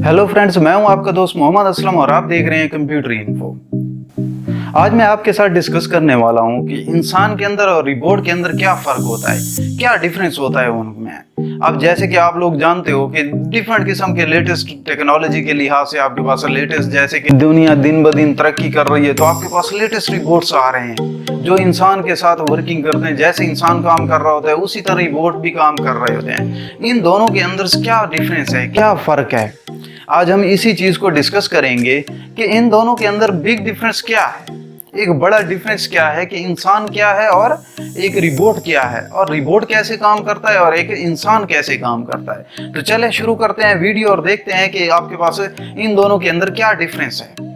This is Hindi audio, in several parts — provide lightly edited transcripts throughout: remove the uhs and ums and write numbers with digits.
हेलो फ्रेंड्स, मैं हूं आपका दोस्त मोहम्मद असलम और आप देख रहे हैं कंप्यूटर इन्फो। आज मैं आपके साथ डिस्कस करने वाला हूं कि इंसान के अंदर और रोबोट के अंदर क्या फर्क होता है, क्या डिफरेंस होता है उनमें। अब जैसे कि आप लोग जानते हो कि डिफरेंट किस्म के लेटेस्ट टेक्नोलॉजी के लिहाज से आपके पास लेटेस्ट, जैसे कि दुनिया दिन ब दिन तरक्की कर रही है, तो आपके पास लेटेस्ट रोबोट्स आ रहे हैं जो इंसान के साथ वर्किंग करते हैं। जैसे इंसान काम कर रहा होता है उसी तरह रोबोट भी काम कर रहे होते हैं। इन दोनों के अंदर क्या डिफरेंस है, क्या फर्क है, आज हम इसी चीज को डिस्कस करेंगे कि इन दोनों के अंदर बिग डिफरेंस क्या है, एक बड़ा डिफरेंस क्या है कि इंसान क्या है और एक रोबोट क्या है, और रोबोट कैसे काम करता है और एक इंसान कैसे काम करता है। तो चले शुरू करते हैं वीडियो और देखते हैं कि आपके पास इन दोनों के अंदर क्या डिफरेंस है।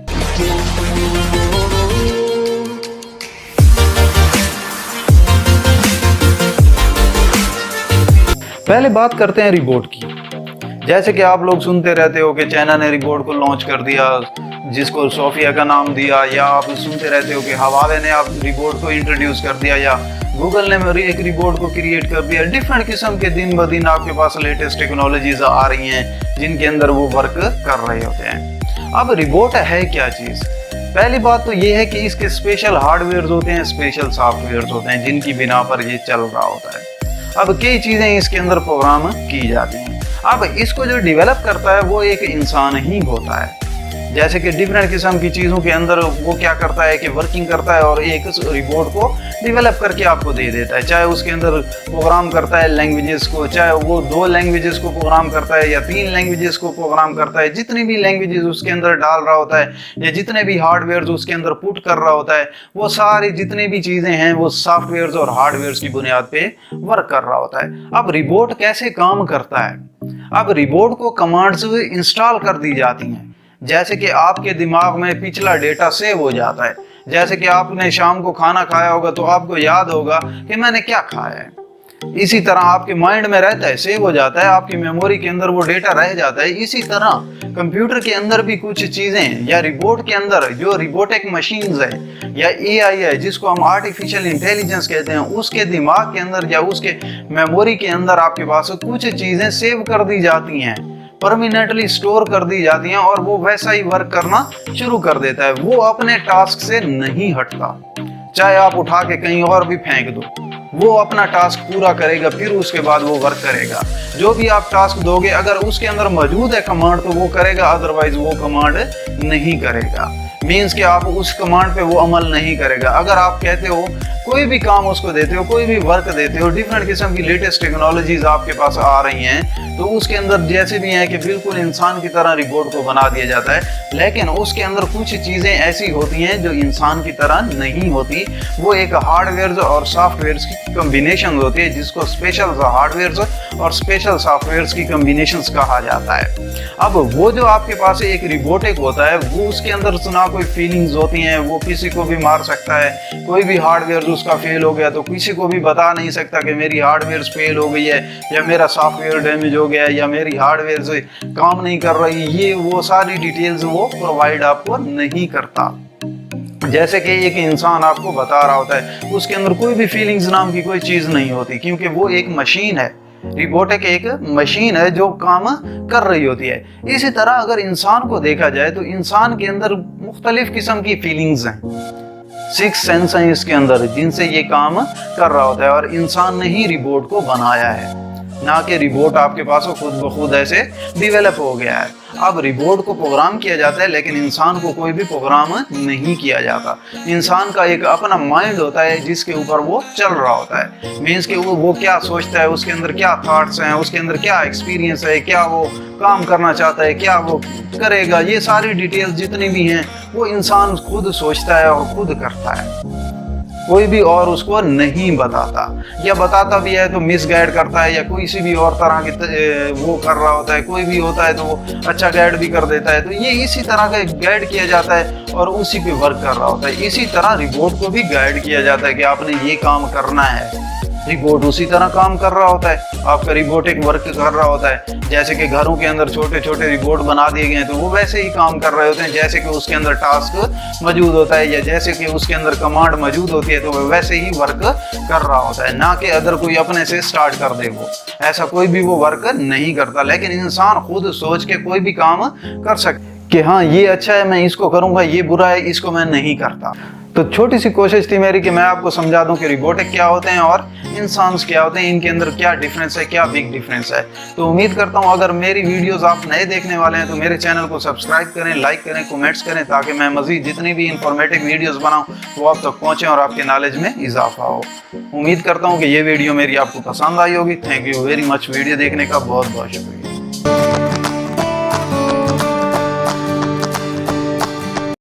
पहले बात करते हैं रोबोट की। जैसे कि आप लोग सुनते रहते हो कि चाइना ने रोबोट को लॉन्च कर दिया जिसको सोफिया का नाम दिया, या आप सुनते रहते हो कि हवावे ने आप रोबोट को इंट्रोड्यूस कर दिया, या गूगल ने एक रोबोट को क्रिएट कर दिया। डिफरेंट किस्म के दिन ब दिन आपके पास लेटेस्ट टेक्नोलॉजीज आ रही हैं जिनके अंदर वो वर्क कर रहे होते हैं। अब रोबोट है क्या चीज़? पहली बात तो ये है कि इसके स्पेशल हार्डवेयर होते हैं, स्पेशल सॉफ्टवेयर होते हैं जिनकी बिना पर ये चल रहा होता है। अब कई चीज़ें इसके अंदर प्रोग्राम की जाती हैं। अब इसको जो डेवलप करता है वो एक इंसान ही होता है। जैसे कि डिफरेंट किस्म की चीज़ों के अंदर वो क्या करता है कि वर्किंग करता है और एक रोबोट को डेवलप करके आपको दे देता है। चाहे उसके अंदर प्रोग्राम करता है लैंग्वेजेस को, चाहे वो 2 लैंग्वेजेस को प्रोग्राम करता है या 3 लैंग्वेजेस को प्रोग्राम करता है। जितनी भी लैंग्वेजेस उसके अंदर डाल रहा होता है या जितने भी हार्डवेयर उसके अंदर पुट कर रहा होता है, वो सारी जितनी भी चीज़ें हैं वो सॉफ्टवेयर और हार्डवेयर की बुनियाद पे वर्क कर रहा होता है। अब रोबोट कैसे काम करता है? अब रोबोट को कमांड्स इंस्टॉल कर दी जाती हैं। जैसे कि आपके दिमाग में पिछला डेटा सेव हो जाता है। जैसे कि आपने शाम को खाना खाया होगा तो आपको याद होगा कि मैंने क्या खाया है। इसी तरह आपके माइंड में रहता है, सेव हो जाता है, आपकी मेमोरी के अंदर वो डेटा रह जाता है। इसी तरह कंप्यूटर के अंदर भी कुछ चीजें या रोबोट के अंदर जो रोबोटिक मशीन्स है या एआई है जिसको हम आर्टिफिशियल इंटेलिजेंस कहते हैं, उसके दिमाग के अंदर या उसके मेमोरी के अंदर आपके पास कुछ चीजें सेव कर दी जाती हैं, परमानेंटली स्टोर कर दी जाती हैं और वो वैसा ही वर्क करना शुरू कर देता है। वो अपने टास्क से नहीं हटता, चाहे आप उठा के कहीं और भी फेंक दो, वो अपना टास्क पूरा करेगा, फिर उसके बाद वो वर्क करेगा। जो भी आप टास्क दोगे अगर उसके अंदर मौजूद है कमांड तो वो करेगा, अदरवाइज वो कमांड नहीं करेगा। मीन्स कि आप उस कमांड पे वो अमल नहीं करेगा। अगर आप कहते हो कोई भी काम उसको देते हो, कोई भी वर्क देते हो, डिफरेंट किस्म की लेटेस्ट टेक्नोलॉजीज आपके पास आ रही हैं, तो उसके अंदर जैसे भी हैं कि बिल्कुल इंसान की तरह रोबोट को बना दिया जाता है, लेकिन उसके अंदर कुछ चीज़ें ऐसी होती हैं जो इंसान की तरह नहीं होती। वो एक हार्डवेयर और सॉफ्टवेयर की कम्बिनेशन होती है जिसको स्पेशल हार्डवेयर और स्पेशल सॉफ्टवेयर की कम्बिनेशन कहा जाता है। अब वो जो आपके पास एक रोबोटिक होता है वो उसके अंदर ना कोई फीलिंग्स होती हैं, वो किसी को भी मार सकता है। कोई भी हार्डवेयर उसका फेल हो गया तो किसी को भी बता नहीं सकता कि मेरी हार्डवेयर फेल हो गई है या मेरा सॉफ्टवेयर डैमेज हो गया है या मेरी हार्डवेयर से काम नहीं कर रही। ये वो सारी डिटेल्स वो प्रोवाइड आपको नहीं करता। जैसे कि एक इंसान आपको बता रहा होता है, उसके अंदर कोई भी फीलिंग्स नाम की कोई चीज़ नहीं होती, क्योंकि वो एक मशीन है। रोबोटिक एक मशीन है जो काम कर रही होती है। इसी तरह अगर इंसान को देखा जाए तो इंसान के अंदर मुख्तलिफ किस्म की फीलिंग्स हैं, 6 सेंस हैं इसके अंदर जिनसे ये काम कर रहा होता है, और इंसान ने ही रोबोट को बनाया है, ना कि रोबोट आपके पास खुद ब खुद ऐसे डेवलप हो गया है। अब रोबोट को प्रोग्राम किया जाता है लेकिन इंसान को कोई भी प्रोग्राम नहीं किया जाता। इंसान का एक अपना माइंड होता है जिसके ऊपर वो चल रहा होता है। मीन्स कि वो क्या सोचता है, उसके अंदर क्या थॉट्स हैं, उसके अंदर क्या एक्सपीरियंस है, क्या वो काम करना चाहता है, क्या वो करेगा, ये सारी डिटेल्स जितनी भी हैं वो इंसान खुद सोचता है और खुद करता है। कोई भी और उसको नहीं बताता, या बताता भी है तो मिसगाइड करता है या कोई सी भी और तरह की वो कर रहा होता है। कोई भी होता है तो वो अच्छा गाइड भी कर देता है। तो ये इसी तरह का गाइड किया जाता है और उसी पे वर्क कर रहा होता है। इसी तरह रोबोट को भी गाइड किया जाता है कि आपने ये काम करना है, रिबोट उसी तरह काम कर रहा होता है। आपका रिबोट एक वर्क कर रहा होता है, जैसे कि घरों के अंदर छोटे छोटे रिबोट बना दिए गए हैं, तो वो वैसे ही काम कर रहे होते हैं जैसे कि उसके अंदर टास्क मौजूद होता है, या जैसे कि उसके अंदर कमांड मौजूद होती है, तो वो वैसे ही वर्क कर रहा होता है। ना कि अगर कोई अपने से स्टार्ट कर दे, वो ऐसा कोई भी वो वर्क नहीं करता। लेकिन इंसान खुद सोच के कोई भी काम कर सकता कि हाँ ये अच्छा है मैं इसको करूंगा, ये बुरा है इसको मैं नहीं करता। तो छोटी सी कोशिश थी मेरी कि मैं आपको समझा दूं कि रोबोटिक क्या होते हैं और इंसान क्या होते हैं, इनके अंदर क्या डिफरेंस है, क्या बिग डिफरेंस है। तो उम्मीद करता हूं अगर मेरी वीडियोस आप नए देखने वाले हैं तो मेरे चैनल को सब्सक्राइब करें, लाइक करें, कमेंट्स करें, ताकि मैं मजीद जितनी भी इंफॉर्मेटिव वीडियोस बनाऊं वो आप तक पहुंचे और आपके नॉलेज में इजाफा हो। उम्मीद करता हूँ कि ये वीडियो मेरी आपको पसंद आई होगी। Thank you very much. Video देखने का बहुत बहुत शुक्रिया।